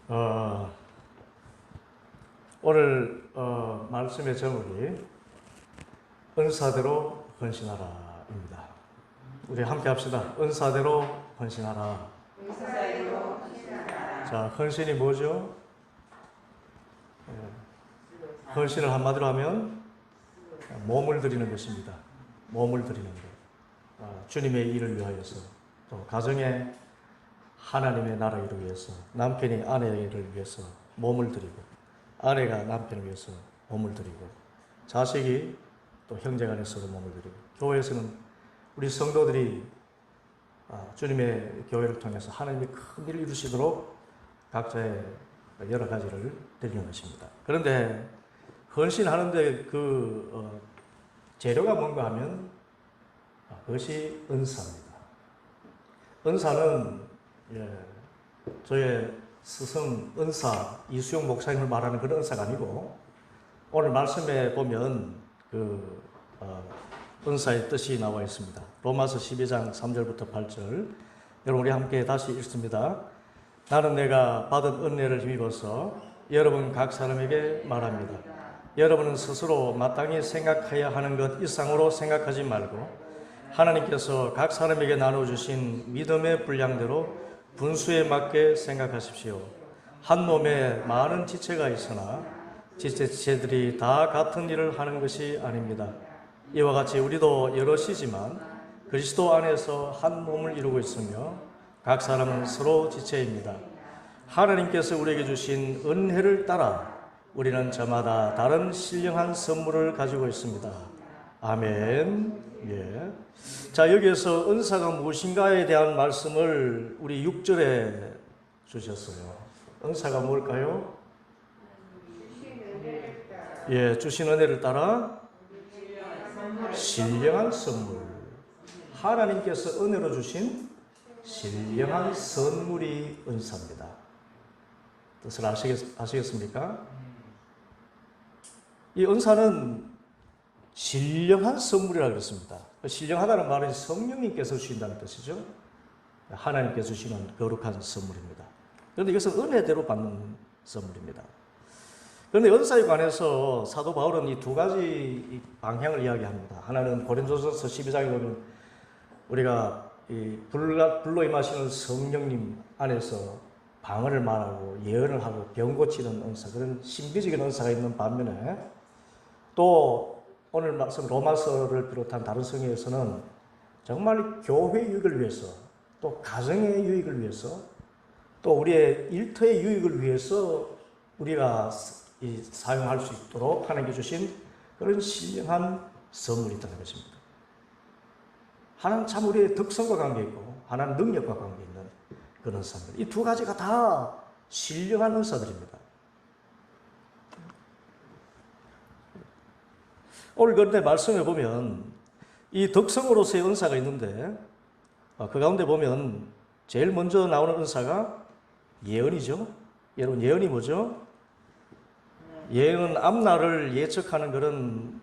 어, 오늘 말씀의 제목이 은사대로 헌신하라입니다. 우리 함께 합시다. 은사대로 헌신하라. 은사대로 헌신하라. 자, 헌신이 뭐죠? 헌신을 한마디로 하면 몸을 드리는 것입니다. 몸을 드리는 것. 주님의 일을 위하여서, 또 가정에 하나님의 나라 일을 위해서, 남편이 아내를 위해서 몸을 드리고, 아내가 남편을 위해서 몸을 드리고, 자식이 또 형제간에서도 몸을 드리고, 교회에서는 우리 성도들이 주님의 교회를 통해서 하나님이 큰 일을 이루시도록 각자의 여러 가지를 드리는 것입니다. 그런데 헌신하는데 그 재료가 뭔가 하면 그것이 은사입니다. 은사는 저의 스승 은사 이수영 목사님을 말하는 그런 은사가 아니고, 오늘 말씀에 보면 그 은사의 뜻이 나와 있습니다. 로마서 12장 3절부터 8절, 여러분 우리 함께 다시 읽습니다. 나는 내가 받은 은혜를 힘입어서 여러분 각 사람에게 말합니다. 여러분은 스스로 마땅히 생각해야 하는 것 이상으로 생각하지 말고 하나님께서 각 사람에게 나눠주신 믿음의 분량대로 분수에 맞게 생각하십시오. 한 몸에 많은 지체가 있으나 지체들이 다 같은 일을 하는 것이 아닙니다. 이와 같이 우리도 여럿이지만 그리스도 안에서 한 몸을 이루고 있으며 각 사람은 서로 지체입니다. 하나님께서 우리에게 주신 은혜를 따라 우리는 저마다 다른 신령한 선물을 가지고 있습니다. 아멘. 예. 자, 여기에서 은사가 무엇인가에 대한 말씀을 우리 6절에 주셨어요. 은사가 뭘까요? 예, 주신 은혜를 따라 신령한 선물. 하나님께서 은혜로 주신 신령한 선물이 은사입니다. 뜻을 아시겠습니까? 이 은사는 신령한 선물이라고 그랬습니다. 신령하다는 말은 성령님께서 주신다는 뜻이죠. 하나님께서 주시는 거룩한 선물입니다. 그런데 이것은 은혜대로 받는 선물입니다. 그런데 은사에 관해서 사도 바울은 이 두 가지 방향을 이야기합니다. 하나는 고린도전서 12장에 보면 우리가 이 불로 임하시는 성령님 안에서 방언을 말하고 예언을 하고 병 고치는 은사, 그런 신비적인 은사가 있는 반면에, 또 오늘 말씀 로마서를 비롯한 다른 성경에서는 정말 교회 유익을 위해서, 또 가정의 유익을 위해서, 또 우리의 일터의 유익을 위해서 우리가 사용할 수 있도록 하나님께 주신 그런 신령한 선물이 있다는 것입니다. 하나는 참 우리의 덕성과 관계 있고 하나는 능력과 관계 있는 그런 선물. 이 두 가지가 다 신령한 은사들입니다. 오늘 그런데 말씀해 보면 이 덕성으로서의 은사가 있는데, 그 가운데 보면 제일 먼저 나오는 은사가 예언이죠. 여러분, 예언이 뭐죠? 예언은 앞날을 예측하는 그런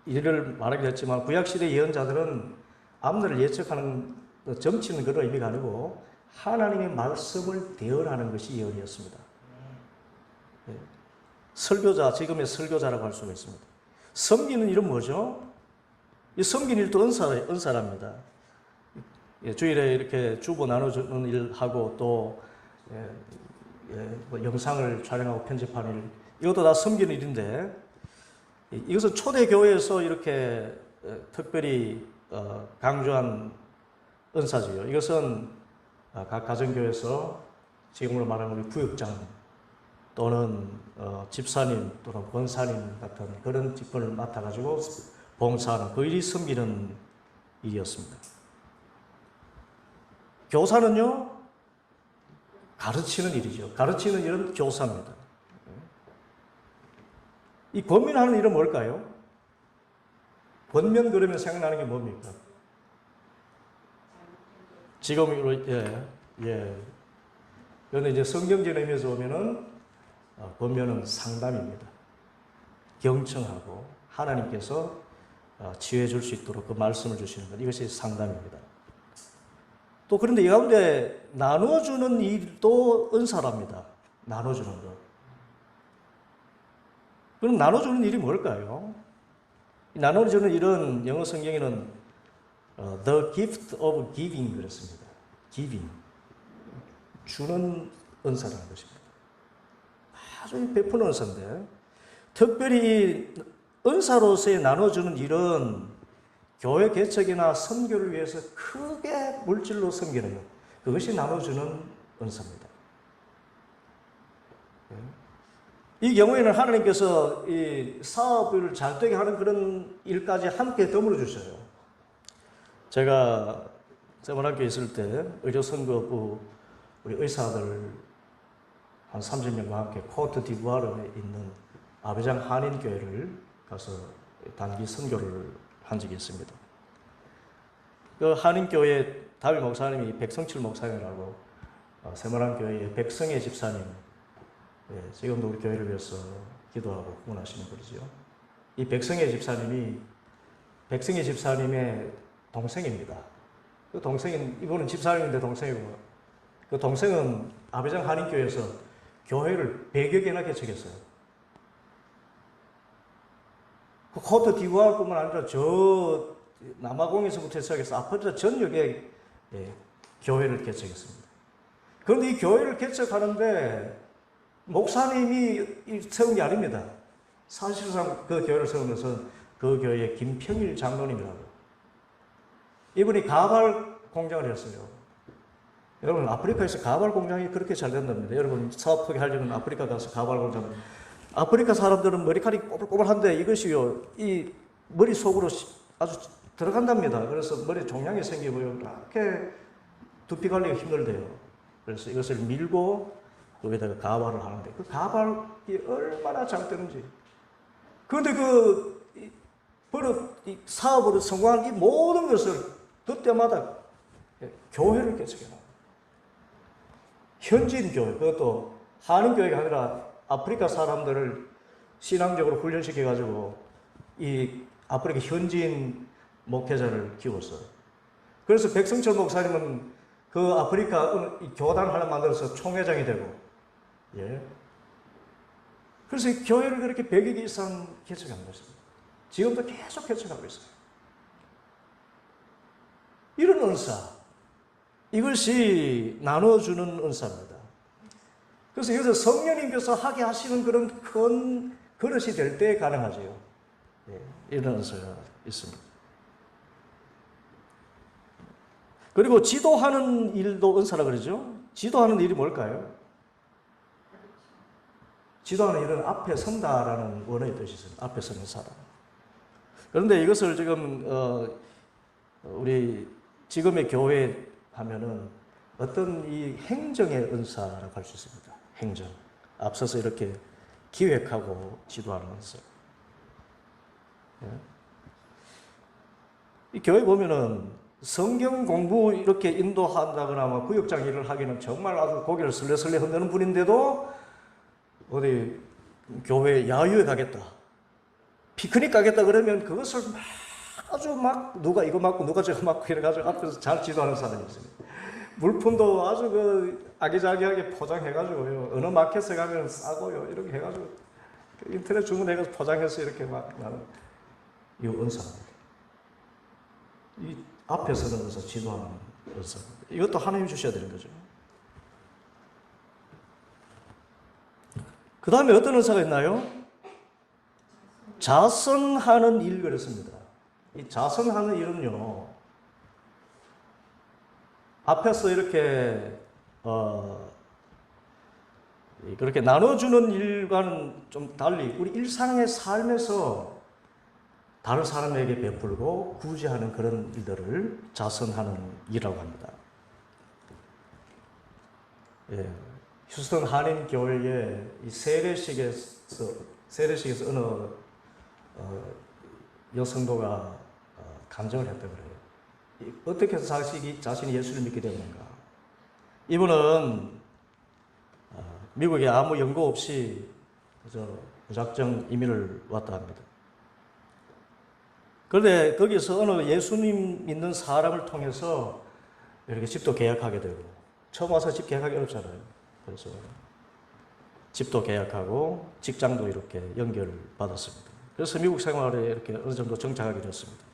일을 말하기도 했지만, 구약시대 예언자들은 앞날을 예측하는, 점치는 그런 의미가 아니고 하나님의 말씀을 대언하는 것이 예언이었습니다. 설교자, 지금의 설교자라고 할 수가 있습니다. 섬기는 일은 뭐죠? 이 섬기는 일도 은사랍니다. 주일에 이렇게 주보 나눠주는 일하고, 또 뭐 영상을 촬영하고 편집하는 일, 이것도 다 섬기는 일인데, 이것은 초대교회에서 이렇게 특별히 강조한 은사지요. 이것은 각 가정교회에서 지금으로 말하면 우리 구역장 또는 집사님 또는 권사님 같은 그런 직분을 맡아가지고 봉사하는 그 일이 섬기는 일이었습니다. 교사는요, 가르치는 일이죠. 가르치는 일은 교사입니다. 이 권면하는 일은 뭘까요? 권면 그러면 생각나는 게 뭡니까? 지금으로, 그런데 이제 성경적인 의미에서 보면은 권면은 상담입니다. 경청하고 하나님께서 치유해 줄 수 있도록 그 말씀을 주시는 것, 이것이 상담입니다. 또 그런데 이 가운데 나눠주는 일도 은사랍니다. 나눠주는 것. 그럼 나눠주는 일이 뭘까요? 나눠주는 일은 영어 성경에는 the gift of giving 그랬습니다. giving. 주는 은사라는 것입니다. 아주 베푸는 은사인데 특별히 은사로서의 나눠주는 일은 교회 개척이나 선교를 위해서 크게 물질로 섬기는 것. 그것이 나눠주는 은사입니다. 이 경우에는 하나님께서 이 사업을 잘 되게 하는 그런 일까지 함께 더불어 주셔요. 제가 세문학교에 있을 때 의료선거부 우리 의사들 한 30명과 함께 코트 디부아르에 있는 아베장 한인교회를 가서 단기 선교를 한 적이 있습니다. 그 한인교회 담임 목사님이 백성칠 목사님이라고 세문학교의 백성의 집사님, 지금도 우리 교회를 위해서 기도하고 후원하시는 분이죠. 이 백성의 집사님의 동생입니다. 그 동생인, 이분은 집사님인데 동생이고, 그 동생은 아베장 한인교회에서 교회를 100여 개나 개척했어요. 그 코트 디부아르뿐만 아니라 저 남아공에서부터 시작해서 아프리카 전역에 교회를 개척했습니다. 그런데 이 교회를 개척하는데 목사님이 세운 게 아닙니다. 사실상 그 교회를 세우면서 그 교회의 김평일 장로님이라고. 이분이 가발 공장을 했어요. 여러분, 아프리카에서 가발 공장이 그렇게 잘 된답니다. 여러분, 사업 하려면 아프리카 가서 가발 공장. 아프리카 사람들은 머리카락이 꼬불꼬불한데 이것이요, 이 머리 속으로 아주 들어간답니다. 그래서 머리 종양이 생기고요, 이렇게 두피 관리가 힘들대요. 그래서 이것을 밀고 거기다가 가발을 하는데 그 가발이 얼마나 잘 되는지. 그런데 이 사업으로 성공한 이 모든 것을 그때마다 교회를 개척해요. 현지인 교회, 그것도 한인교회가 아니라 아프리카 사람들을 신앙적으로 훈련시켜가지고 이 아프리카 현지인 목회자를 키웠어요. 그래서 백성철 목사님은 그 아프리카 교단 하나 만들어서 총회장이 되고, 그래서 이 교회를 그렇게 100여 개 이상 개척한 것입니다. 지금도 계속 개척하고 있어요. 이런 은사, 이것이 나눠주는 은사입니다. 그래서 여기서 성령님께서 하게 하시는 그런 큰 그릇이 될 때 가능하죠. 이런 은사가 있습니다. 그리고 지도하는 일도 은사라 그러죠. 지도하는 일이 뭘까요? 지도하는 일은 앞에 선다라는 원어의 뜻이 있습니다. 앞에 서는 사람. 그런데 이것을 지금 우리 지금의 교회 하면은 어떤 이 행정의 은사라고 할 수 있습니다. 행정. 앞서서 이렇게 기획하고 지도하는 은사. 이 교회 보면은 성경 공부 이렇게 인도한다거나 뭐 구역장 일을 하기는 정말 아주 고개를 설레설레 흔드는 분인데도 어디 교회 야유회 가겠다, 피크닉 가겠다 그러면 그것을 막 아주 막 누가 이거 맞고 누가 저거 맞고 이래가지고 앞에서 잘 지도하는 사람이 있습니다. 물품도 아주 그 아기자기하게 포장해가지고요. 어느 마켓에 가면 싸고요. 이렇게 해가지고 인터넷 주문해가지고 포장해서 이렇게 막 나는 이 은사입니다. 이 앞에 서는 은사, 지도하는 은사. 이것도 하나님이 주셔야 되는 거죠. 그 다음에 어떤 은사가 있나요? 자선하는 일 그랬습니다. 이 자선하는 일은요, 앞에서 이렇게 그렇게 나눠주는 일과는 좀 달리 우리 일상의 삶에서 다른 사람에게 베풀고 구제하는 그런 일들을 자선하는 일이라고 합니다. 휴스턴 한인교회의 이 세례식에서 어느 여성도가 간증을 했다 그래요. 어떻게 해서 자신이 예수를 믿게 되는가? 이분은 미국에 아무 연고 없이 무작정 이민을 왔다 합니다. 그런데 거기서 어느 예수님 믿는 사람을 통해서 이렇게 집도 계약하게 되고, 처음 와서 집 계약하기 어렵잖아요. 그래서 집도 계약하고 직장도 이렇게 연결받았습니다. 그래서 미국 생활에 이렇게 어느 정도 정착하게 됐습니다.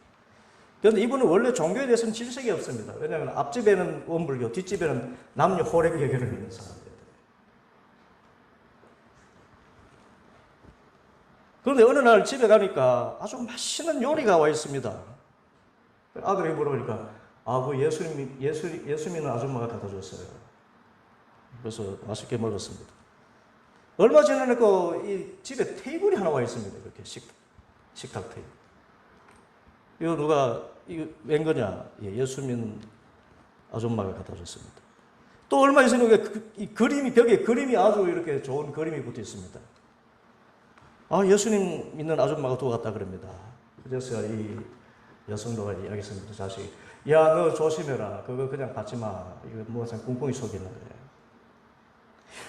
그런데 이분은 원래 종교에 대해서는 질색이 없습니다. 왜냐하면 앞집에는 원불교, 뒷집에는 남녀 호랩 예결을 믿는 사람들. 그런데 어느 날 집에 가니까 아주 맛있는 요리가 와 있습니다. 아들이 물어보니까 그 예수 믿는 아줌마가 갖다 줬어요. 그래서 맛있게 먹었습니다. 얼마 전에 이 집에 테이블이 하나 와 있습니다. 이렇게 식탁 테이블. 이거 누가 이거 웬 거냐? 예수 믿는 아줌마가 갖다 줬습니다. 또 얼마 있으니까 이 그림이 벽에 그림이 아주 이렇게 좋은 그림이 붙어 있습니다. 예수님 믿는 아줌마가 두고 갔다 그럽니다. 그래서 이 여성도가 이야기했습니다. 자식이, 야, 너 조심해라. 그거 그냥 받지 마. 이거 뭐 꿍꿍이 속이는 거예요.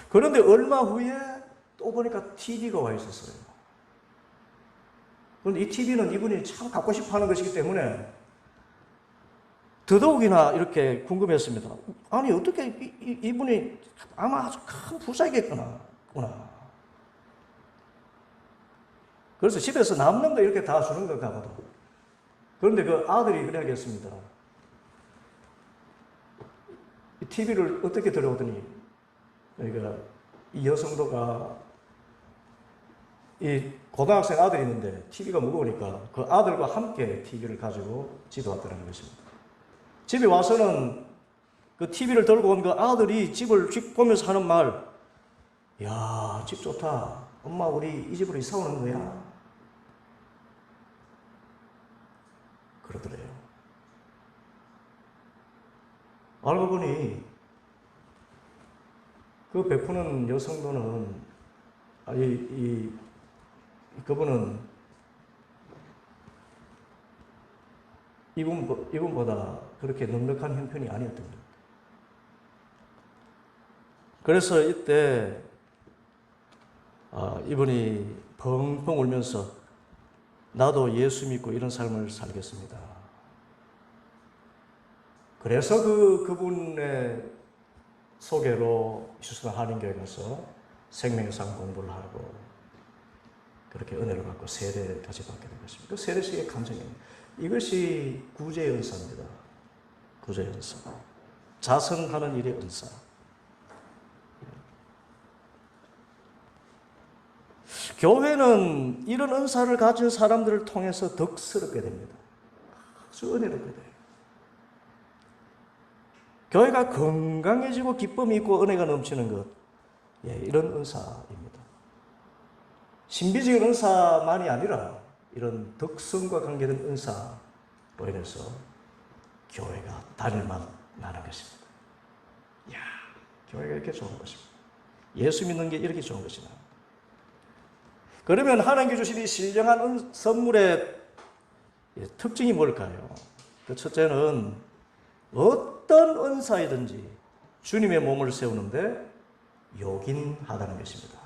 그런데 얼마 후에 또 보니까 TV가 와 있었어요. 그런데 이 TV는 이분이 참 갖고 싶어 하는 것이기 때문에 더더욱이나 이렇게 궁금했습니다. 아니, 어떻게 이분이 아마 아주 큰 부자이겠구나. 그래서 집에서 남는 거 이렇게 다 주는 건가 보다. 그런데 그 아들이 그래야겠습니다. 이 TV를 어떻게 들어오더니, 그러니까 이 여성도가 이 고등학생 아들이 있는데 TV가 무거우니까 그 아들과 함께 TV를 가지고 집에 왔다는 것입니다. 집에 와서는 그 TV를 들고 온 그 아들이 집을 보면서 하는 말, 야, 집 좋다. 엄마, 우리 이 집으로 이사 오는 거야? 그러더래요. 알고 보니 그 베푸는 여성도는 그분은 이분보다 그렇게 넉넉한 형편이 아니었던 겁니다. 그래서 이때 이분이 펑펑 울면서 나도 예수 믿고 이런 삶을 살겠습니다. 그래서 그분의 소개로 휴스턴 한인교회 가서 생명상 공부를 하고 그렇게 은혜를 받고 세례까지 받게 된 것입니다. 그 세례식의 감정입니다. 이것이 구제의 은사입니다. 구제의 은사. 자선하는 일의 은사. 교회는 이런 은사를 가진 사람들을 통해서 덕스럽게 됩니다. 아주 은혜롭게 돼요. 교회가 건강해지고 기쁨이 있고 은혜가 넘치는 것, 이런 은사입니다. 신비적인 은사만이 아니라 이런 덕성과 관계된 은사로 인해서 교회가 단일만 나는 것입니다. 이야, 교회가 이렇게 좋은 것입니다. 예수 믿는 게 이렇게 좋은 것이다. 그러면 하나님께 주신 이 신령한 선물의 특징이 뭘까요? 그 첫째는 어떤 은사이든지 주님의 몸을 세우는데 요긴하다는 것입니다.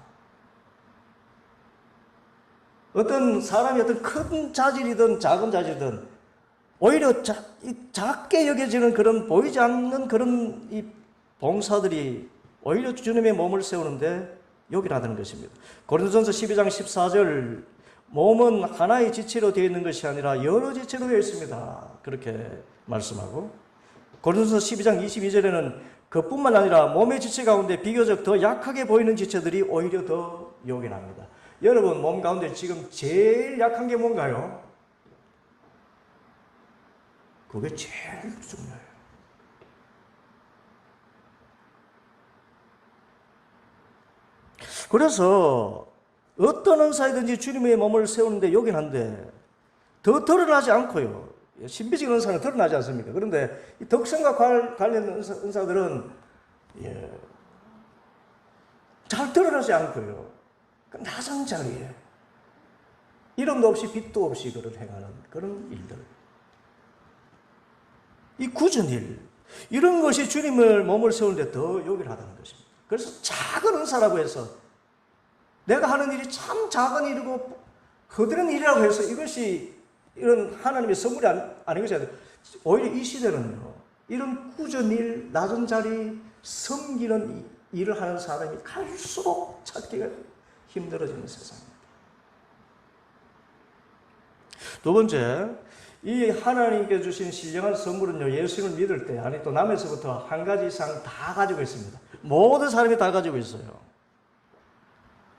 어떤 사람이 어떤 큰 자질이든 작은 자질이든 오히려 작게 여겨지는 그런 보이지 않는 그런 이 봉사들이 오히려 주님의 몸을 세우는데 요긴하다는 것입니다. 고린도전서 12장 14절 몸은 하나의 지체로 되어 있는 것이 아니라 여러 지체로 되어 있습니다. 그렇게 말씀하고 고린도전서 12장 22절에는 그뿐만 아니라 몸의 지체 가운데 비교적 더 약하게 보이는 지체들이 오히려 더 요긴합니다. 여러분 몸 가운데 지금 제일 약한 게 뭔가요? 그게 제일 중요해요. 그래서 어떤 은사이든지 주님의 몸을 세우는데 요긴한데 더 드러나지 않고요. 신비적인 은사는 드러나지 않습니까? 그런데 이 덕성과 관련된 은사들은 잘 드러나지 않고요. 낮은 자리에 이름도 없이 빛도 없이 그를 행하는 그런 일들. 이 굳은 일, 이런 것이 주님을 몸을 세우는데 더 요긴하다는 것입니다. 그래서 작은 은사라고 해서 내가 하는 일이 참 작은 일이고 거드는 일이라고 해서 이것이 이런 하나님의 선물이 아닌 것이 아니라 오히려 이 시대는요, 이런 꾸준 일, 낮은 자리, 섬기는 일을 하는 사람이 갈수록 찾기가 힘들어지는 세상입니다. 두 번째, 이 하나님께 주신 신령한 선물은요, 예수님을 믿을 때, 아니 또 남에서부터 한 가지 이상 다 가지고 있습니다. 모든 사람이 다 가지고 있어요.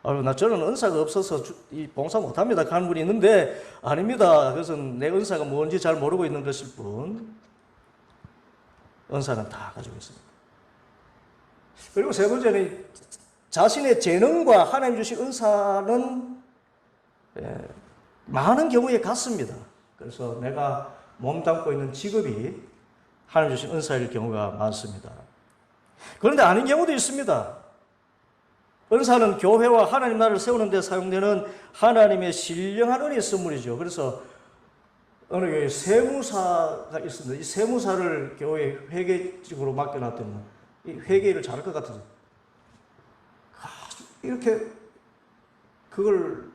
저는 은사가 없어서 이 봉사 못합니다. 하는 분이 있는데, 아닙니다. 그것은 내 은사가 뭔지 잘 모르고 있는 것일 뿐, 은사는 다 가지고 있습니다. 그리고 세 번째는 자신의 재능과 하나님 주신 은사는 많은 경우에 같습니다. 그래서 내가 몸담고 있는 직업이 하나님 주신 은사일 경우가 많습니다. 그런데 아닌 경우도 있습니다. 은사는 교회와 하나님 나라를 세우는 데 사용되는 하나님의 신령한 은혜의 선물이죠. 그래서 어느 교회에 세무사가 있습니다. 이 세무사를 교회 회계직으로 맡겨놨더니 이 회계를 잘할 것 같아서 이렇게 그걸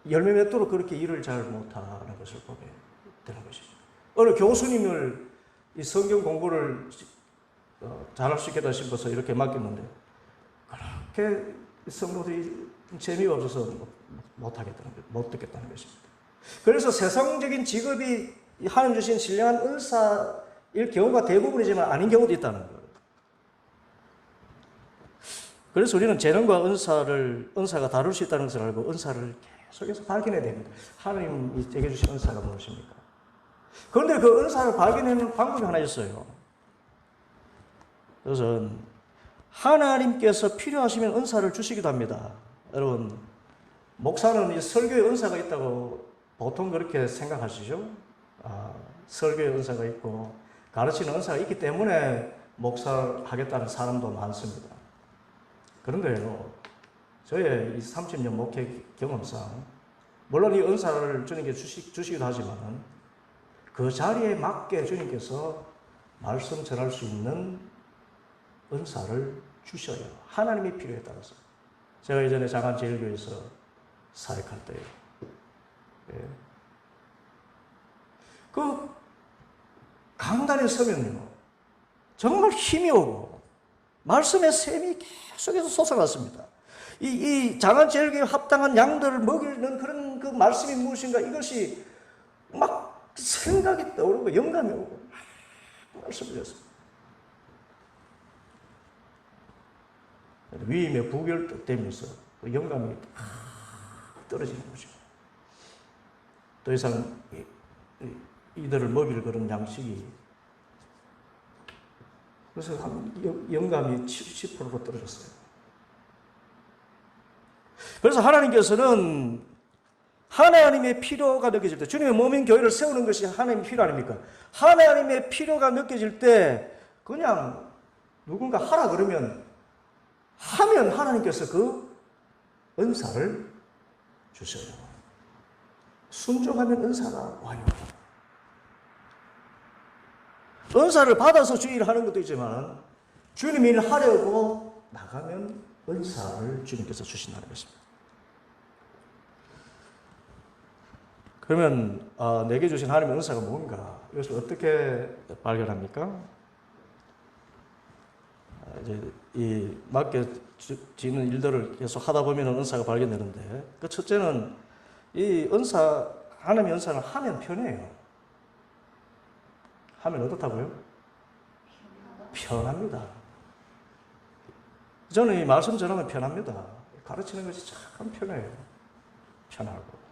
열매 맺도록 그렇게 일을 잘 못하는 것을 보게 되는 것이죠. 어느 교수님을 이 성경 공부를 잘할 수 있겠다 싶어서 이렇게 맡겼는데 그렇게 성도들이 재미가 없어서 못 듣겠다는 것입니다. 그래서 세상적인 직업이 하나님 주신 신령한 은사일 경우가 대부분이지만 아닌 경우도 있다는 거예요. 그래서 우리는 재능과 은사가 다룰 수 있다는 것을 알고 은사를 계속해서 발견해야 됩니다. 하나님이 제게 주신 은사가 무엇입니까? 그런데 그 은사를 발견하는 방법이 하나 있어요. 그것은 하나님께서 필요하시면 은사를 주시기도 합니다. 여러분, 목사는 이 설교에 은사가 있다고 보통 그렇게 생각하시죠? 설교에 은사가 있고 가르치는 은사가 있기 때문에 목사를 하겠다는 사람도 많습니다. 그런데요, 저의 이 30년 목회 경험상 물론 이 은사를 주님께 주시기도 하지만 그 자리에 맞게 주님께서 말씀 전할 수 있는 은사를 주셔요. 하나님의 필요에 따라서. 제가 예전에 장안제일교회에서 사역할 때요. 그 강단에 서면요, 정말 힘이 오고 말씀의 샘이 계속해서 솟아났습니다. 이 장안제일교회에 합당한 양들을 먹이는 그런 그 말씀이 무엇인가, 이것이 막 생각이 떠오르고 영감이 오고 말씀을 드렸습니다. 위임의 부결되면서 그 영감이 떨어지는 거죠. 더 이상 이들을 먹일 그런 양식이, 그래서 영감이 70%로 떨어졌어요. 그래서 하나님께서는 하나님의 필요가 느껴질 때, 주님의 몸인 교회를 세우는 것이 하나님의 필요 아닙니까? 하나님의 필요가 느껴질 때 그냥 누군가 하라 그러면 하면 하나님께서 그 은사를 주셔요. 순종하면 은사가 와요. 은사를 받아서 주 일을 하는 것도 있지만 주님 일을 하려고 나가면 은사를 주님께서 주신다는 것입니다. 그러면 내게 주신 하나님의 은사가 뭔가, 이것을 어떻게 발견합니까? 이제 이 맡겨지는 일들을 계속 하다 보면 은사가 발견되는데, 그 첫째는 이 하나님의 은사는 하면 편해요. 하면 어떻다고요? 편합니다. 저는 이 말씀 전하면 편합니다. 가르치는 것이 참 편해요. 편하고.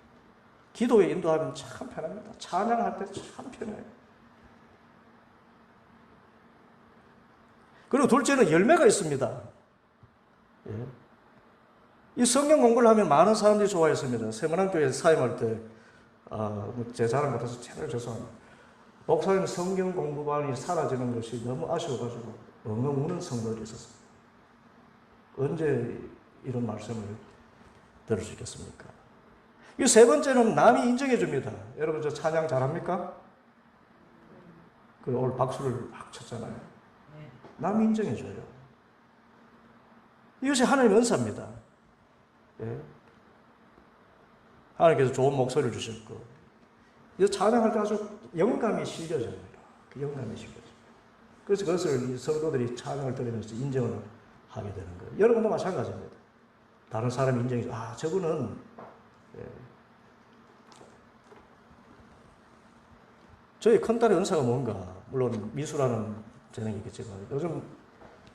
기도에 인도하면 참 편합니다. 찬양할 때 참 편해요. 그리고 둘째는 열매가 있습니다. 예. 이 성경 공부를 하면 많은 사람들이 좋아했습니다. 세문안교회 사임할 때, 제 자랑 못해서 제대로 죄송합니다. 목사님 성경 공부반이 사라지는 것이 너무 아쉬워가지고 엉엉 우는 성도들이 있었습니다. 언제 이런 말씀을 들을 수 있겠습니까? 이 세 번째는 남이 인정해 줍니다. 여러분, 저 찬양 잘합니까? 오늘 박수를 막 쳤잖아요. 남이 인정해 줘요. 이것이 하나님의 은사입니다. 예. 하나님께서 좋은 목소리를 주셨고, 이 찬양할 때 아주 영감이 실려져요. 그 영감이 실려져요. 그래서 그것을 이 성도들이 찬양을 드리면서 인정을 하게 되는 거예요. 여러분도 마찬가지입니다. 다른 사람이 인정해 줘. 아, 저분은 저희 큰딸의 은사가 뭔가, 물론 미술하는 재능이 있겠지만 요즘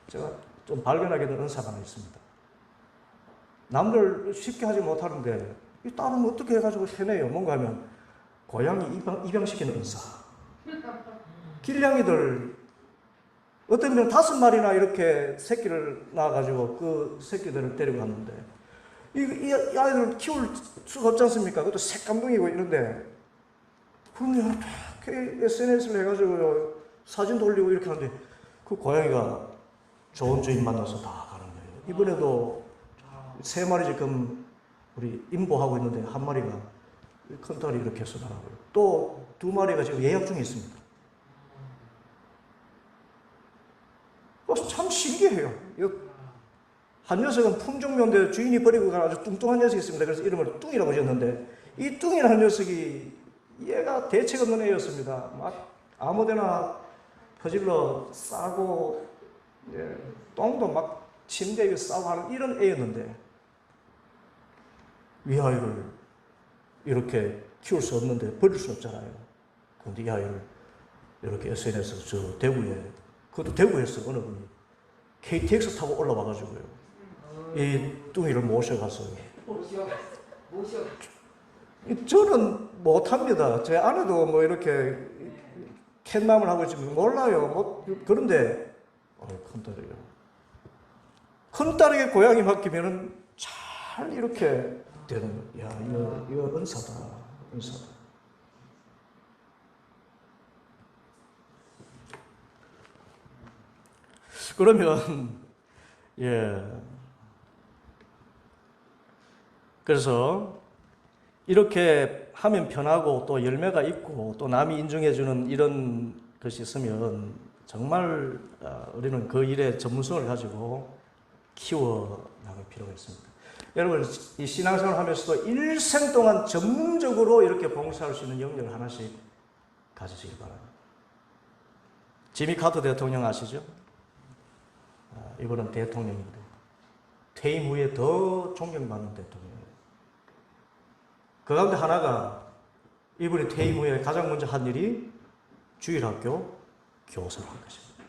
제가 좀 발견하게 된 은사가 하나 있습니다. 남들 쉽게 하지 못하는데 이 딸은 어떻게 해가지고 해내요? 뭔가 하면 고양이 입양시키는 은사. 길냥이들 어떤 면 5마리나 이렇게 새끼를 낳아가지고 그 새끼들을 데리고 갔는데 이 아이들 키울 수가 없지 않습니까? 그것도 색감동이고 이런데 그러면 이렇게 SNS를 해가지고 사진도 올리고 이렇게 하는데 그 고양이가 좋은 주인 만나서 다 가는 거예요. 이번에도 3마리 지금 우리 임보하고 있는데 1마리가 큰딸이 이렇게 해서 나가고요. 또 2마리가 지금 예약 중에 있습니다. 참 신기해요. 한 녀석은 품종묘인데 주인이 버리고 간 아주 뚱뚱한 녀석이 있습니다. 그래서 이름을 뚱이라고 지었는데 이 뚱이라는 녀석이 얘가 대책 없는 애였습니다. 막 아무데나 퍼질러 싸고 똥도 막 침대 위에 싸고 하는 이런 애였는데 이 아이를 이렇게 키울 수 없는데 버릴 수 없잖아요. 그런데 이 아이를 이렇게 SNS에서 저 대구에, 그것도 대구에서 어느 분이 KTX 타고 올라와가지고요. 이 뚱이를 모셔가서. 저는 못합니다. 제 아내도 뭐 이렇게 캣맘을 하고 있지만 몰라요. 뭐 그런데 큰딸이요. 큰딸에게 고양이 맡기면은 잘 이렇게 되는 거야. 야, 이거 은사다. 은사다. 그러면 그래서 이렇게 하면 편하고 또 열매가 있고 또 남이 인정해주는 이런 것이 있으면 정말 우리는 그 일의 전문성을 가지고 키워나갈 필요가 있습니다. 여러분, 이 신앙생활을 하면서도 일생 동안 전문적으로 이렇게 봉사할 수 있는 영역을 하나씩 가지시기 바랍니다. 지미 카터 대통령 아시죠? 이분은 대통령인데 퇴임 후에 더 존경받는 대통령이에요. 그 가운데 하나가 이분이 퇴임 후에 가장 먼저 한 일이 주일학교 교사를 한 것입니다.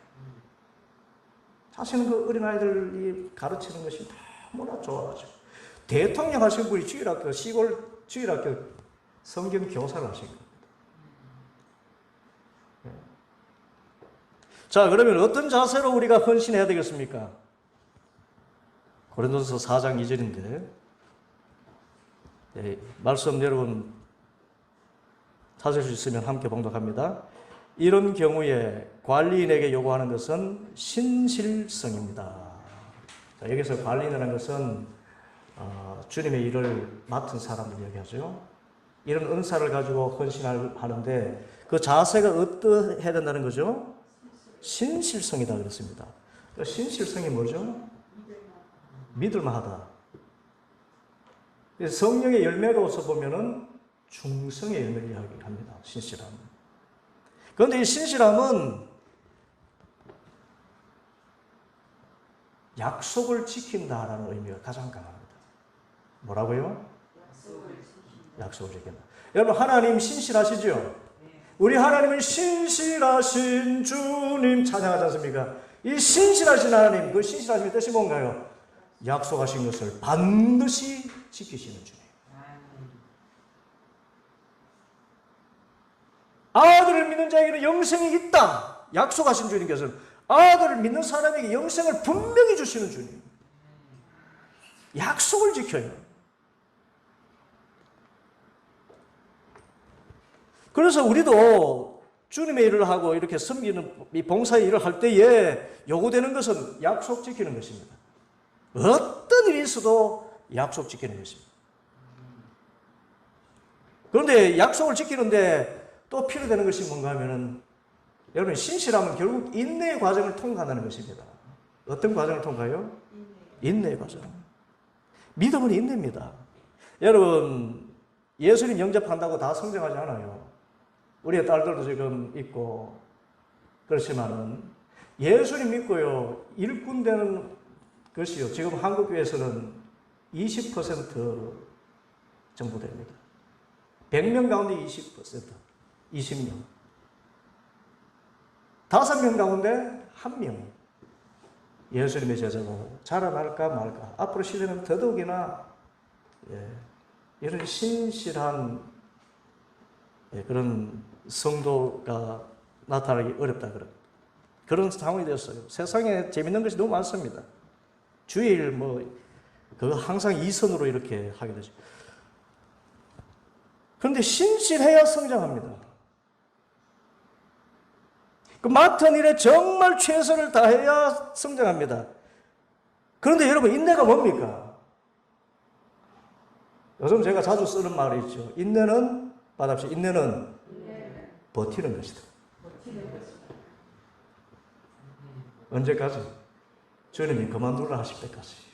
자신은 그 어린아이들이 가르치는 것이 너무나 좋아가지고 대통령 하신 분이 주일학교, 시골 주일학교 성경 교사를 하신 겁니다. 자, 그러면 어떤 자세로 우리가 헌신해야 되겠습니까? 고린도서 4장 2절인데 말씀 여러분 찾을 수 있으면 함께 봉독합니다. 이런 경우에 관리인에게 요구하는 것은 신실성입니다. 자, 여기서 관리인이라는 것은 주님의 일을 맡은 사람을 이야기하죠. 이런 은사를 가지고 헌신하는데 그 자세가 어떠해야 된다는 거죠? 신실성이다 그랬습니다. 신실성이 뭐죠? 믿을만하다. 성령의 열매로서 보면은 충성의 열매를 이야기합니다. 신실함. 그런데 이 신실함은 약속을 지킨다라는 의미가 가장 강합니다. 뭐라고요? 약속을 지킨다. 여러분, 하나님 신실하시죠? 우리 하나님은 신실하신 주님 찬양하지 않습니까? 이 신실하신 하나님, 그 신실하심의 뜻이 뭔가요? 약속하신 것을 반드시 지키시는 주님. 아들을 믿는 자에게는 영생이 있다. 약속하신 주님께서는 아들을 믿는 사람에게 영생을 분명히 주시는 주님. 약속을 지켜요. 그래서 우리도 주님의 일을 하고 이렇게 섬기는 이 봉사의 일을 할 때에 요구되는 것은 약속 지키는 것입니다. 어떤 일이 있어도 약속 지키는 것입니다. 그런데 약속을 지키는데 또 필요되는 것이 뭔가 하면은 여러분, 신실함은 결국 인내의 과정을 통과하는 것입니다. 어떤 과정을 통과해요? 인내의 과정. 믿음은 인내입니다. 여러분, 예수님 영접한다고 다 성장하지 않아요. 우리의 딸들도 지금 있고 그렇지만은 예수님 믿고요 일꾼 되는 것이요 지금 한국 교회에서는 20% 정도 됩니다. 100명 가운데 20%, 20명. 5명 가운데 1명. 예수님의 제자로 자라날까 말까. 앞으로 시대는 더더욱이나 이런 신실한 그런 성도가 나타나기 어렵다 그런 상황이 되었어요. 세상에 재밌는 것이 너무 많습니다. 주일 그거 항상 이선으로 이렇게 하게 되죠. 그런데 신실해야 성장합니다. 그 맡은 일에 정말 최선을 다해야 성장합니다. 그런데 여러분 인내가 뭡니까? 요즘 제가 자주 쓰는 말이 있죠. 인내는 받합시다. 인내는 버티는 것이다. 언제까지? 주님이 그만두라 하실 때까지.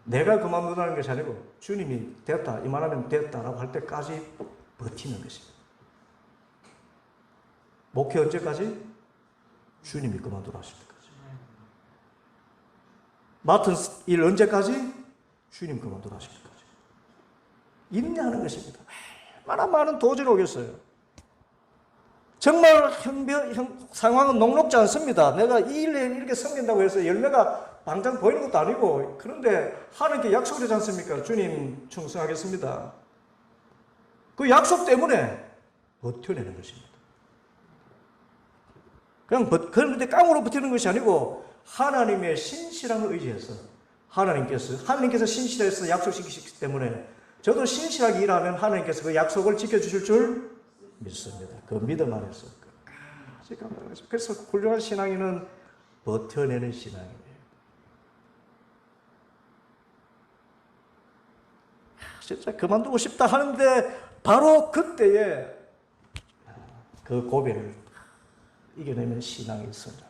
내가 그만두라는 것이 아니고 주님이 됐다 이만하면 됐다라고 할 때까지 버티는 것입니다. 목회 언제까지? 주님이 그만두라 하실 때까지. 맡은 일 언제까지? 주님 그만두라 하실 때까지. 인내하는 것입니다. 얼마나 많은 도전이 오겠어요. 정말 상황은 녹록지 않습니다. 내가 이 일에 이렇게 섬긴다고 해서 열매가 당장 보이는 것도 아니고, 그런데 하나님께 약속을 하지 않습니까? 주님 충성하겠습니다. 그 약속 때문에 버텨내는 것입니다. 그런데 깡으로 버티는 것이 아니고 하나님의 신실함을 의지해서 하나님께서 신실해서 약속시키시기 때문에 저도 신실하게 일하면 하나님께서 그 약속을 지켜주실 줄 믿습니다. 그 믿음 안에서 끝까지 감당하는 것입니다. 그래서 훌륭한 신앙인은 버텨내는 신앙이에요. 진짜 그만두고 싶다 하는데 바로 그때에 그 고비를 이겨내면 신앙이 성장.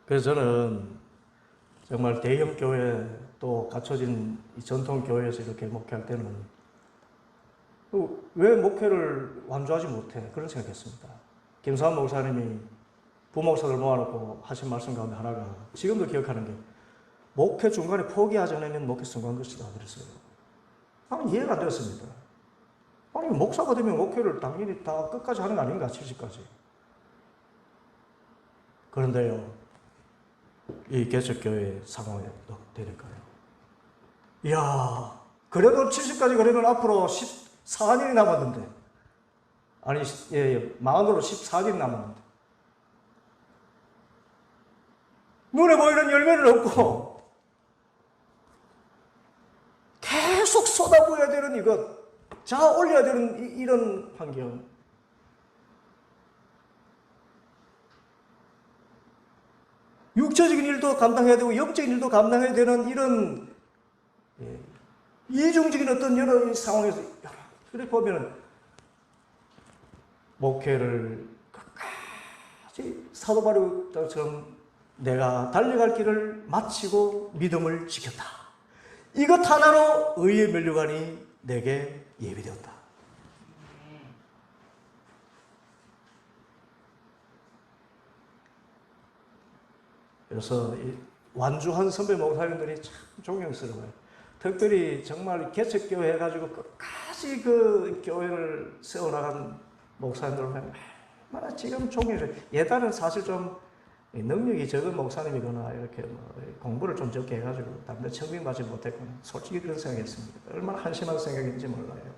그래서 저는 정말 대형 교회 또 갖춰진 전통 교회에서 이렇게 목회할 때는 왜 목회를 완주하지 못해? 그런 생각했습니다. 김사환 목사님이 부목사들 모아놓고 하신 말씀 가운데 하나가 지금도 기억하는 게 목회 중간에 포기하지 않으면 목회 성공한 것이다 그랬어요. 나는 이해가 안 되었습니다. 아니 목사가 되면 목회를 당연히 다 끝까지 하는 거 아닌가 70까지. 그런데요 이 개척교회 상황에 되니까요. 이야 그래도 70까지 그러면 앞으로 14년이 남았는데 아니 만으로 14년이 남았는데 눈에 보이는 열매는 없고 계속 쏟아부어야 되는 이것 자아 올려야 되는 이런 환경. 육체적인 일도 감당해야 되고 영적인 일도 감당해야 되는 이런 이중적인 어떤 여러 상황에서 그렇게 보면 목회를 끝까지 사도 바울처럼 내가 달려갈 길을 마치고 믿음을 지켰다. 이것 하나로 의의 면류관이 내게 예비되었다. 그래서 완주한 선배 목사님들이 참 존경스러워요. 특별히 정말 개척교회 해가지고 끝까지 그 교회를 세워나간 목사님들을 보면 얼마나 지금 존경해요. 예단은 사실 좀 능력이 적은 목사님이거나 이렇게 공부를 좀 적게 해가지고 다른데 청빙받지 못했거나 솔직히 그런 생각했습니다. 얼마나 한심한 생각인지 몰라요.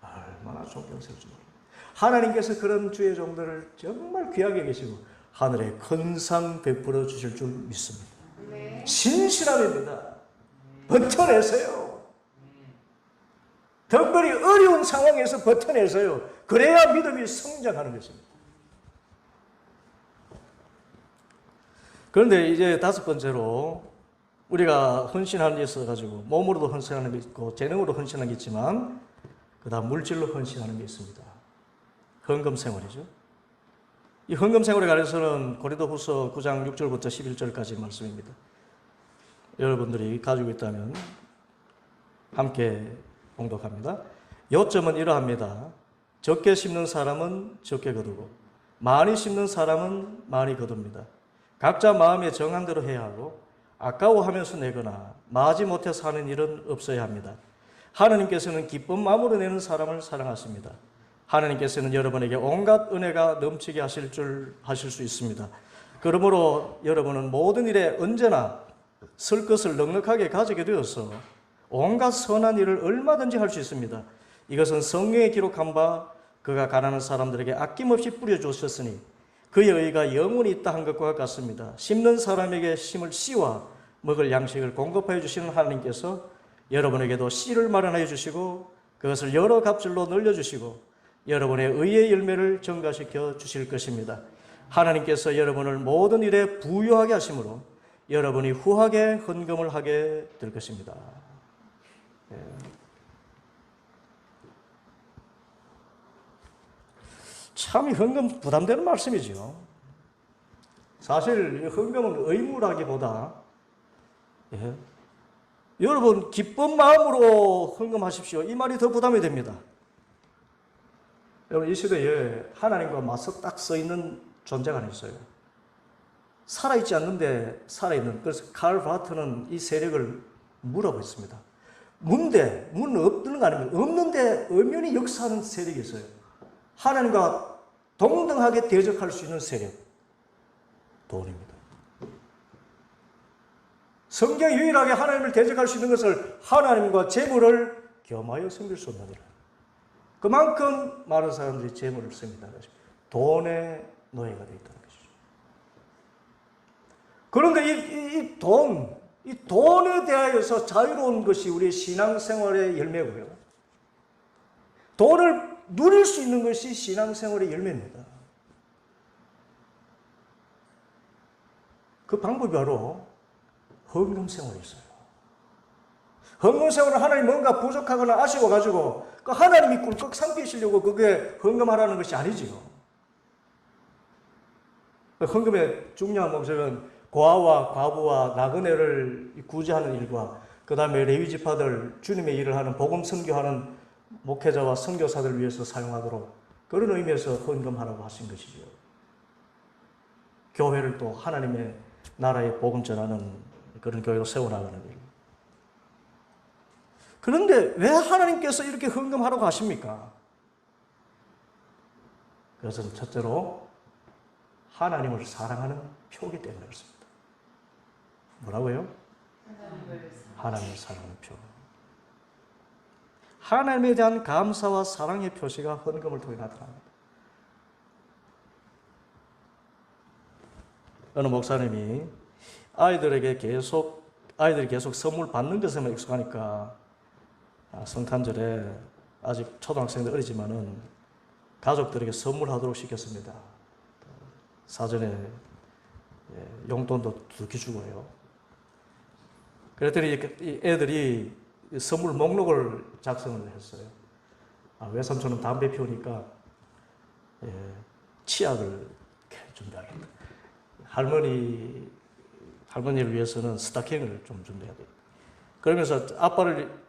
얼마나 존경스럽지 몰라요. 하나님께서 그런 주의 종들을 정말 귀하게 계시고 하늘에 큰 상 베풀어 주실 줄 믿습니다. 신실함입니다. 버텨내세요. 특별히 어려운 상황에서 버텨내세요. 그래야 믿음이 성장하는 것입니다. 그런데 이제 5번째로 우리가 헌신하는 게 있어가지고 몸으로도 헌신하는 게 있고 재능으로 헌신하는 게 있지만 그 다음 물질로 헌신하는 게 있습니다. 헌금 생활이죠. 이 헌금 생활에 관해서는 고린도후서 9장 6절부터 11절까지 말씀입니다. 여러분들이 가지고 있다면 함께 봉독합니다. 요점은 이러합니다. 적게 심는 사람은 적게 거두고 많이 심는 사람은 많이 거둡니다. 각자 마음에 정한 대로 해야 하고 아까워하면서 내거나 마지못해서 하는 일은 없어야 합니다. 하나님께서는 기쁜 마음으로 내는 사람을 사랑하십니다. 하나님께서는 여러분에게 온갖 은혜가 넘치게 하실 수 있습니다. 그러므로 여러분은 모든 일에 언제나 쓸 것을 넉넉하게 가지게 되어서 온갖 선한 일을 얼마든지 할 수 있습니다. 이것은 성경에 기록한 바 그가 가난한 사람들에게 아낌없이 뿌려주셨으니 그의 의가 영원히 있다 한 것과 같습니다. 심는 사람에게 심을 씨와 먹을 양식을 공급하여 주시는 하나님께서 여러분에게도 씨를 마련하여 주시고 그것을 여러 갑절로 늘려주시고 여러분의 의의 열매를 증가시켜 주실 것입니다. 하나님께서 여러분을 모든 일에 부유하게 하심으로 여러분이 후하게 헌금을 하게 될 것입니다. 참 헌금 부담되는 말씀이죠. 사실 헌금은 의무라기보다 여러분 기쁜 마음으로 헌금하십시오. 이 말이 더 부담이 됩니다. 여러분 이 시대에 하나님과 맞서 딱 서 있는 존재가 하나 있어요. 살아있지 않는데 살아있는. 그래서 칼 바트는 이 세력을 물어보고 있습니다. 문 없는 거 아닙니까? 없는데 엄연히 역사하는 세력이 있어요. 하나님과 동등하게 대적할 수 있는 세력. 돈입니다. 성경이 유일하게 하나님을 대적할 수 있는 것을 하나님과 재물을 겸하여 섬길 수 없느니라. 그만큼 많은 사람들이 재물을 씁니다. 돈의 노예가 되어 있다는 것이죠. 그런데 이 돈에 대하여서 자유로운 것이 우리의 신앙생활의 열매고요. 돈을 누릴 수 있는 것이 신앙생활의 열매입니다. 그 방법이 바로 헌금생활이 있어요. 헌금생활은 하나님 뭔가 부족하거나 아쉬워가지고 그 하나님이 꿀꺽 삼키시려고 그게 헌금하라는 것이 아니지요. 헌금의 중요한 목적은 고아와 과부와 나그네를 구제하는 일과 그 다음에 레위지파들 주님의 일을 하는 복음 선교하는 목회자와 선교사들을 위해서 사용하도록 그런 의미에서 헌금하라고 하신 것이죠. 교회를 또 하나님의 나라의 복음 전하는 그런 교회로 세워나가는 일. 그런데 왜 하나님께서 이렇게 헌금하라고 하십니까? 그것은 첫째로 하나님을 사랑하는 표기 때문에 그렇습니다. 뭐라고요? 하나님을 사랑하는 표. 하나님에 대한 감사와 사랑의 표시가 헌금을 통해 나타납니다. 어느 목사님이 아이들이 계속 선물 받는 것에만 익숙하니까 성탄절에 아직 초등학생들 어리지만은 가족들에게 선물하도록 시켰습니다. 사전에 용돈도 두개 주고요. 그랬더니 애들이 선물 목록을 작성을 했어요. 외삼촌은 담배 피우니까 치약을 준비하겠다. 할머니를 위해서는 스타킹을 좀 준비해야 돼요. 그러면서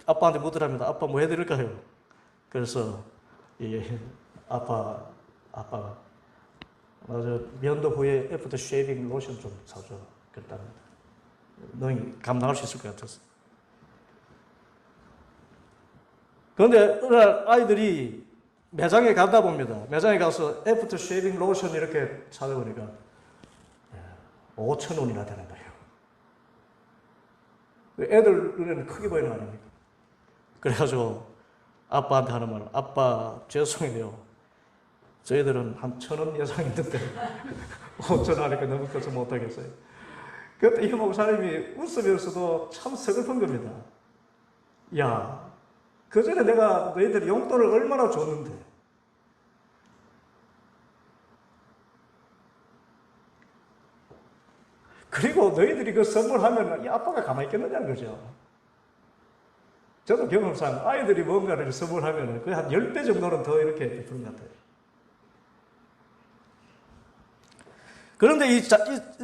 아빠한테 묻으랍니다. 아빠 뭐 해드릴까요? 그래서 아빠가 면도 후에 애프터 쉐이빙 로션 좀 사줘. 그랬답니다. 너희 감당할 수 있을 것 같았어. 그런데 어느 날 아이들이 매장에 가다 봅니다. 매장에 가서 애프터 쉐이빙 로션 이렇게 찾아보니까 5,000원이나 되는 거예요. 애들 눈에는 크게 보이는 거 아닙니까? 그래가지고 아빠한테 하는 말, 아빠 죄송해요. 저희들은 한 1,000원 예상 있는데 5,000원 하니까 너무 커서 못하겠어요. 그때 이 목사님이 웃으면서도 참 서글픈 겁니다. 야, 그 전에 내가 너희들 용돈을 얼마나 줬는데. 그리고 너희들이 그 선물하면 이 아빠가 가만히 있겠느냐는 거죠. 저도 경험상 아이들이 뭔가를 선물하면 거의 한 10배 정도는 더 이렇게 베푸는 것 같아요. 그런데 이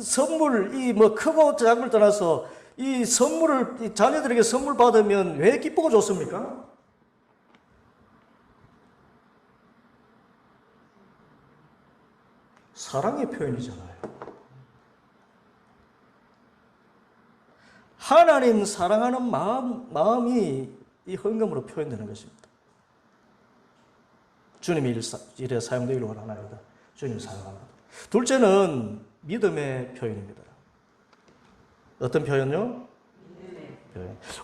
선물, 뭐 크고 작은 걸 떠나서 이 선물을 이 자녀들에게 선물 받으면 왜 기쁘고 좋습니까? 사랑의 표현이잖아요. 하나님 사랑하는 마음이 이 헌금으로 표현되는 것입니다. 주님의 일에 사용되기를 원하나이다. 주님이 사용합니다. 둘째는 믿음의 표현입니다. 어떤 표현요?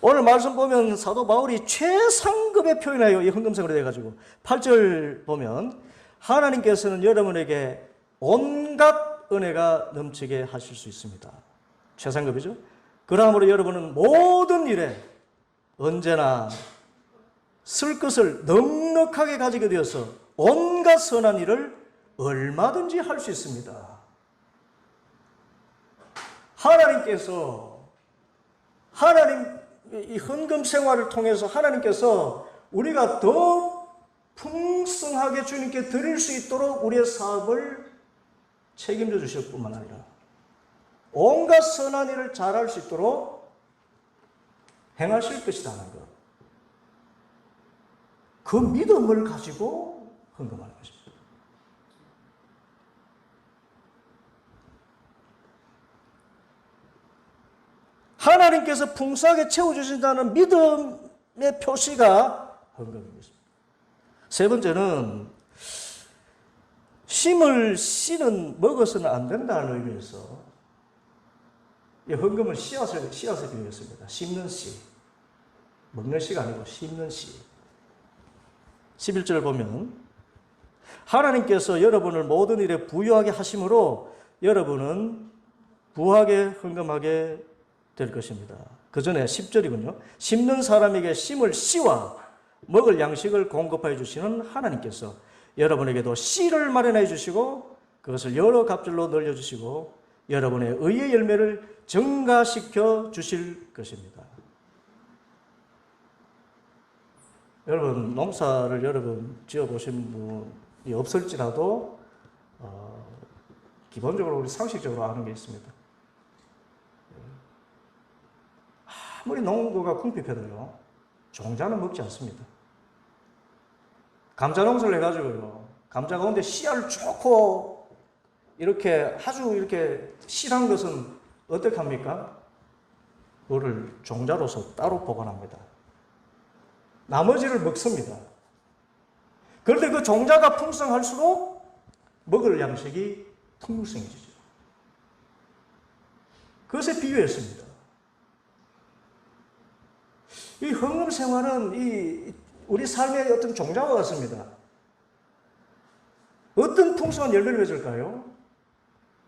오늘 말씀 보면 사도 바울이 최상급의 표현이에요. 이 헌금생으로 돼가지고 8절 보면 하나님께서는 여러분에게 온갖 은혜가 넘치게 하실 수 있습니다. 최상급이죠. 그러므로 여러분은 모든 일에 언제나 쓸 것을 넉넉하게 가지게 되어서 온갖 선한 일을 얼마든지 할 수 있습니다. 하나님께서 이 헌금 생활을 통해서 하나님께서 우리가 더 풍성하게 주님께 드릴 수 있도록 우리의 사업을 책임져 주실 뿐만 아니라 온갖 선한 일을 잘할 수 있도록 행하실 것이라는 것. 그 믿음을 가지고 헌금하는 것입니다. 하나님께서 풍성하게 채워주신다는 믿음의 표시가 헌금입니다. 세 번째는 심을 씨는 먹어서는 안 된다는 의미에서 이 헌금은 씨앗을 비유했습니다. 심는 씨. 먹는 씨가 아니고 심는 씨. 11절을 보면 하나님께서 여러분을 모든 일에 부유하게 하심으로 여러분은 부하게 헌금하게 될 것입니다. 그 전에 10절이군요. 심는 사람에게 심을 씨와 먹을 양식을 공급해 주시는 하나님께서 여러분에게도 씨를 마련해 주시고 그것을 여러 갑절로 늘려주시고 여러분의 의의 열매를 증가시켜 주실 것입니다. 여러분 농사를 여러분 지어보신 분이 없을지라도 기본적으로 우리 상식적으로 아는 게 있습니다. 아무리 농부가 궁핍해도요 종자는 먹지 않습니다. 감자 농사를 해가지고요 감자 가운데 씨알을 좋고 이렇게 아주 이렇게 실한 것은 어떻게 합니까? 그거를 종자로서 따로 보관합니다. 나머지를 먹습니다. 그런데 그 종자가 풍성할수록 먹을 양식이 풍성해지죠. 그것에 비유했습니다. 이 헌금 생활은 우리 삶의 어떤 종자와 같습니다. 어떤 풍성한 열매를 맺을까요?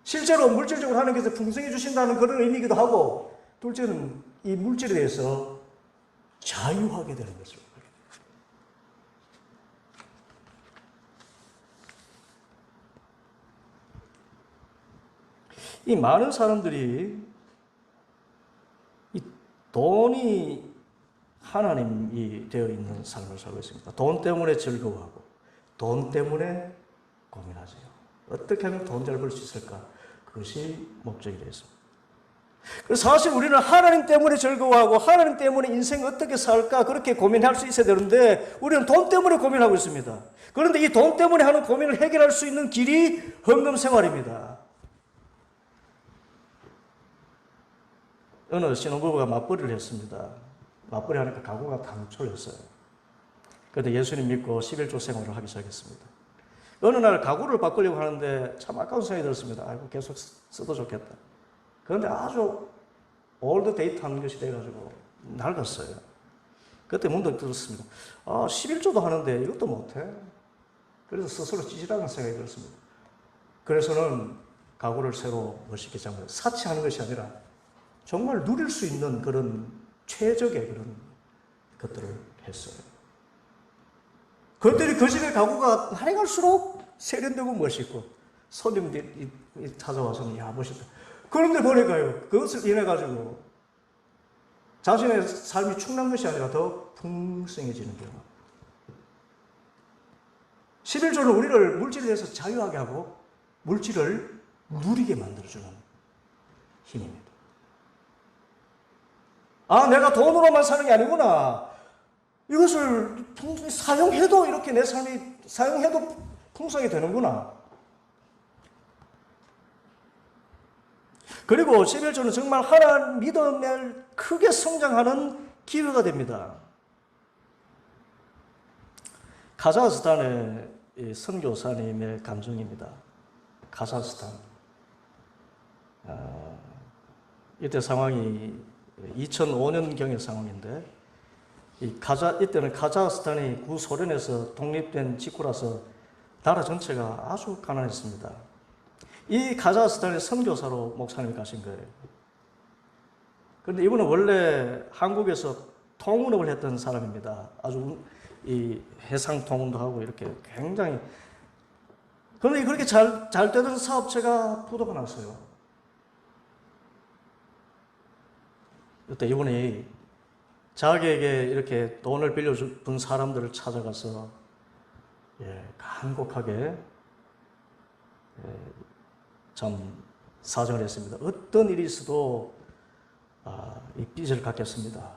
실제로 물질적으로 하나님께서 풍성해 주신다는 그런 의미이기도 하고, 둘째는 이 물질에 대해서 자유하게 되는 것을. 이 많은 사람들이 이 돈이 하나님이 되어 있는 삶을 살고 있습니다. 돈 때문에 즐거워하고 돈 때문에 고민하죠. 어떻게 하면 돈 잘 벌 수 있을까? 그것이 목적이 되었습니다. 그래서 사실 우리는 하나님 때문에 즐거워하고 하나님 때문에 인생 어떻게 살까 그렇게 고민할 수 있어야 되는데 우리는 돈 때문에 고민하고 있습니다. 그런데 이 돈 때문에 하는 고민을 해결할 수 있는 길이 헌금 생활입니다. 어느 신혼부부가 맞벌이를 했습니다. 맞벌이 하니까 가구가 단촐했어요. 그런데 예수님 믿고 11조 생활을 하기 시작했습니다. 어느 날 가구를 바꾸려고 하는데 참 아까운 생각이 들었습니다. 아이고 계속 써도 좋겠다. 그런데 아주 올드 데이트한 것이 돼가지고 낡았어요. 그때 문득 들었습니다. 11조도 하는데 이것도 못해? 그래서 스스로 찌질하는 생각이 들었습니다. 그래서는 가구를 새로 멋있게 장만해서 사치하는 것이 아니라 정말 누릴 수 있는 그런 최적의 그런 것들을 했어요. 그랬더니 그 집의 가구가 날이 갈수록 세련되고 멋있고 손님들이 찾아와서는 야 멋있다. 그런데 보니까요 그것을 인해 가지고 자신의 삶이 충만한 것이 아니라 더 풍성해지는 경우. 11조는 우리를 물질에 대해서 자유하게 하고 물질을 누리게 만들어주는 힘입니다. 아, 내가 돈으로만 사는 게 아니구나. 이것을 사용해도 이렇게 내 삶이 사용해도 풍성이 되는구나. 그리고 11조는 정말 하나님 믿음에 크게 성장하는 기회가 됩니다. 카자흐스탄의 선교사님의 감정입니다. 카자흐스탄. 이때 상황이 2005년경의 상황인데, 이때는 카자흐스탄이 구소련에서 독립된 직후라서 나라 전체가 아주 가난했습니다. 이 카자흐스탄의 선교사로 목사님이 가신 거예요. 그런데 이분은 원래 한국에서 통운업을 했던 사람입니다. 아주 이 해상 통운도 하고 이렇게 굉장히. 그런데 그렇게 잘 되던 사업체가 부도가 났어요. 그때 이분이 자기에게 이렇게 돈을 빌려준 사람들을 찾아가서 간곡하게 참 사정을 했습니다. 어떤 일이 있어도 이 빚을 갚겠습니다.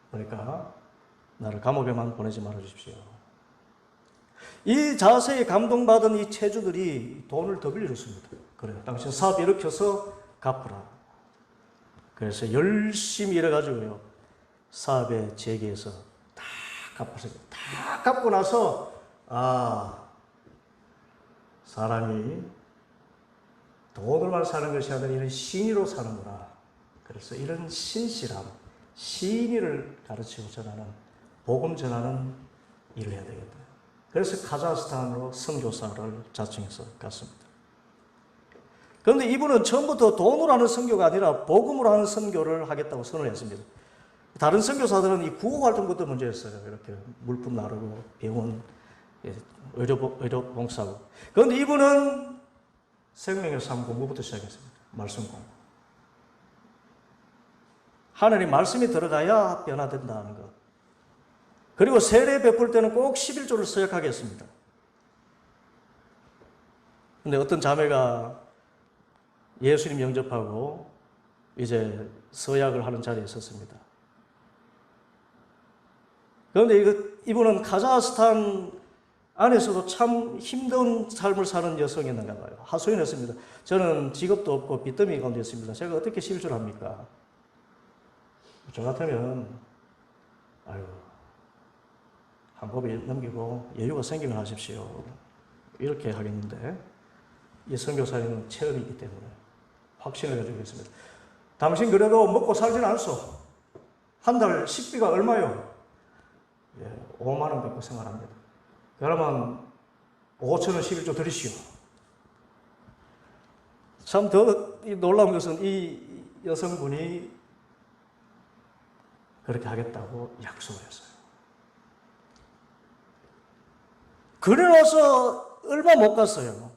그러니까 나를 감옥에만 보내지 말아주십시오. 이 자세에 감동받은 이 체주들이 돈을 더 빌려줬습니다. 그래요. 당신 사업 일으켜서 갚으라. 그래서 열심히 일해가지고요, 사업에 재개해서 다 갚았어요. 다 갚고 나서 사람이 돈으로만 사는 것이 아니라 이런 신의로 사는구나. 그래서 이런 신실함, 신의를 가르치고자 하는 복음 전하는 일을 해야 되겠다. 그래서 카자흐스탄으로 선교사를 자청해서 갔습니다. 그런데 이분은 처음부터 돈으로 하는 선교가 아니라 복음으로 하는 선교를 하겠다고 선을 했습니다. 다른 선교사들은 이 구호 활동부터 문제였어요. 이렇게 물품 나르고 병원, 의료 봉사하고. 그런데 이분은 생명의 삶 공부부터 시작했습니다. 말씀 공부. 하나님 말씀이 들어가야 변화된다는 것. 그리고 세례 베풀 때는 꼭 11조를 서약하게 했습니다. 근데 어떤 자매가 예수님 영접하고 이제 서약을 하는 자리에 있었습니다. 그런데 이분은 카자흐스탄 안에서도 참 힘든 삶을 사는 여성이었는가 봐요. 하소연했습니다. 저는 직업도 없고 빚더미 가운데 있습니다. 제가 어떻게 11조를 합니까? 저 같으면 한 법에 넘기고 여유가 생기면 하십시오. 이렇게 하겠는데, 이 선교사님은 체험이 있기 때문에 확신을 가지고 있습니다. 당신 그래도 먹고 살지는 않소. 한 달 식비가 얼마요? 5만 원 갖고 생활합니다. 그러면 5천 원 11조 드리시오. 참 더 놀라운 것은 이 여성분이 그렇게 하겠다고 약속을 했어요. 그래서 얼마 못 갔어요.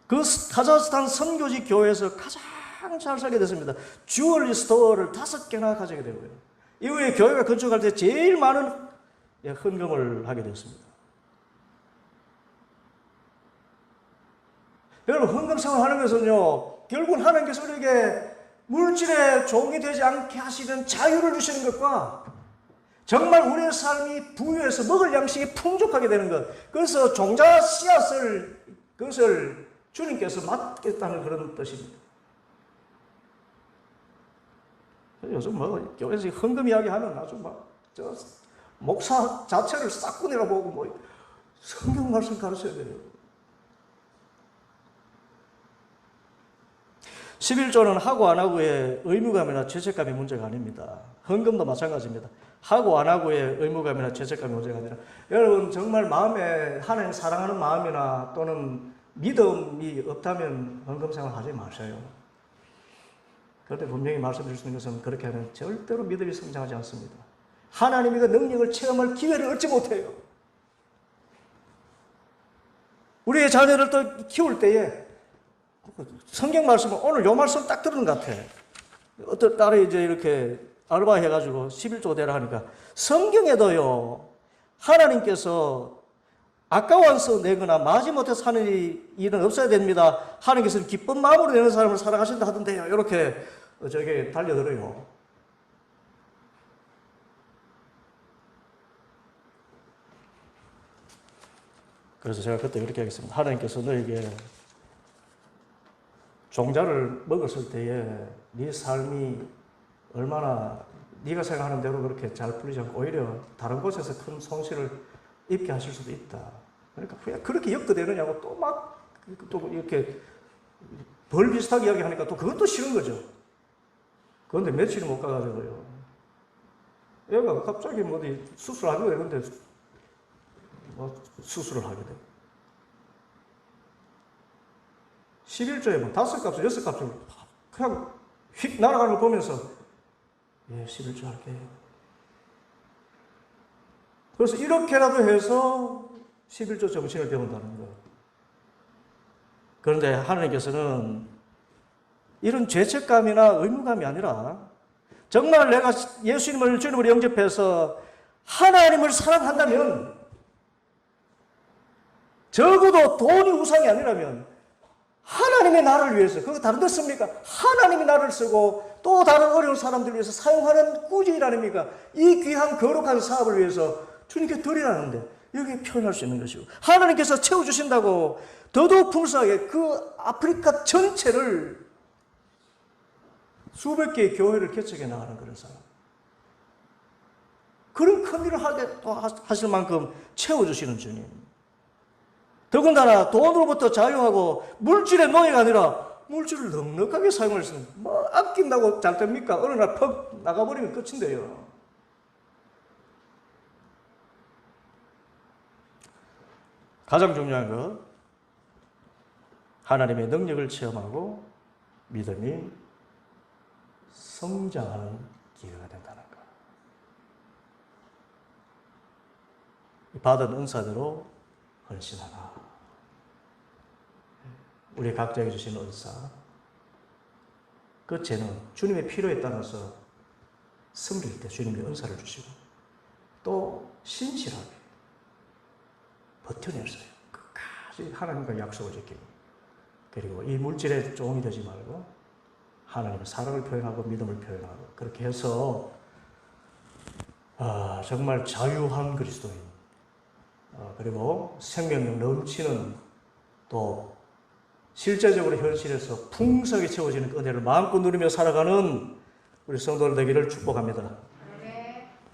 그 카자흐스탄 선교지 교회에서 가장 잘 살게 됐습니다. 주얼리 스토어를 5개나 가지게 되고요. 이후에 교회가 건축할 때 제일 많은 헌금을 하게 되었습니다. 여러분, 헌금 생활하는 것은요, 결국은 하나님께서 우리에게 물질의 종이 되지 않게 하시는 자유를 주시는 것과 정말 우리의 삶이 부유해서 먹을 양식이 풍족하게 되는 것, 그래서 종자 씨앗을 그것을 주님께서 맡겠다는 그런 뜻입니다. 요즘 교회에서 헌금 이야기하면 아주 목사 자체를 싹고 내려보고 성경 말씀 가르쳐야 돼요. 11조는 하고 안 하고의 의무감이나 죄책감이 문제가 아닙니다. 헌금도 마찬가지입니다. 하고 안 하고의 의무감이나 죄책감이 문제가 아니라, 여러분 정말 마음에 하나님 사랑하는 마음이나 또는 믿음이 없다면 헌금 생활 하지 마세요. 그런데 분명히 말씀드릴 수 있는 것은 그렇게 하면 절대로 믿음이 성장하지 않습니다. 하나님의 그 능력을 체험할 기회를 얻지 못해요. 우리의 자녀를 또 키울 때에 성경 말씀은 오늘 요 말씀 딱 들은 것 같아. 어떤 딸이 이제 이렇게 알바 해가지고 11조 대라 하니까, 성경에도요, 하나님께서 아까워서 내거나 마지못해서 하는 일은 없어야 됩니다. 하나님께서는 기쁜 마음으로 내는 사람을 사랑하신다 하던데요. 이렇게 저게 달려들어요. 그래서 제가 그때 그렇게 하겠습니다. 하나님께서 너에게 종자를 먹었을 때에 네 삶이 얼마나 네가 생각하는 대로 그렇게 잘 풀리지 않고 오히려 다른 곳에서 큰 손실을 입게 하실 수도 있다. 그러니까 왜 그렇게 엮어대느냐고 또 막 또 이렇게 벌 비슷하게 이야기하니까 또 그것도 싫은 거죠. 그런데 며칠이 못 가가지고요. 애가 갑자기 뭐 어디 수술하기로 했는데 수술을 하게 돼. 11조에 뭐 5값을 6값을 그냥 휙 날아가는 걸 보면서 11조 할게요. 그래서 이렇게라도 해서 11조 정신을 배운다는 거. 그런데 하나님께서는 이런 죄책감이나 의무감이 아니라 정말 내가 예수님을 주님으로 영접해서 하나님을 사랑한다면 적어도 돈이 우상이 아니라면 하나님의 나를 위해서, 그거 다른 데 씁니까? 하나님이 나를 쓰고 또 다른 어려운 사람들을 위해서 사용하는 꾸준이 아닙니까? 이 귀한 거룩한 사업을 위해서 주님께 드리라는데 여기에 표현할 수 있는 것이고, 하나님께서 채워주신다고 더더욱 풍성하게 그 아프리카 전체를 수백 개의 교회를 개척해 나가는 그런 사람, 그런 큰 일을 하게 또 하실 만큼 채워주시는 주님, 더군다나 돈으로부터 자유하고 물질의 노예가 아니라 물질을 넉넉하게 사용할 수 있는, 뭐 아낀다고 잘 됩니까? 어느 날 퍽 나가버리면 끝인데요. 가장 중요한 것, 하나님의 능력을 체험하고 믿음이 성장하는 기회가 된다는 것. 받은 은사대로 헌신하라. 우리 각자에게 주신 은사, 그 죄는 주님의 필요에 따라서 섬길 때 주님이 은사를 주시고 또 신실하게 버텨냈어요. 끝까지 하나님과 약속을 지키고, 그리고 이 물질의 종이 되지 말고 하나님의 사랑을 표현하고 믿음을 표현하고, 그렇게 해서 정말 자유한 그리스도인, 그리고 생명력 넘치는, 또 실제적으로 현실에서 풍성하게 채워지는 은혜를 마음껏 누리며 살아가는 우리 성도들 되기를 축복합니다.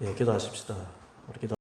예, 기도하십시다. 우리 기도.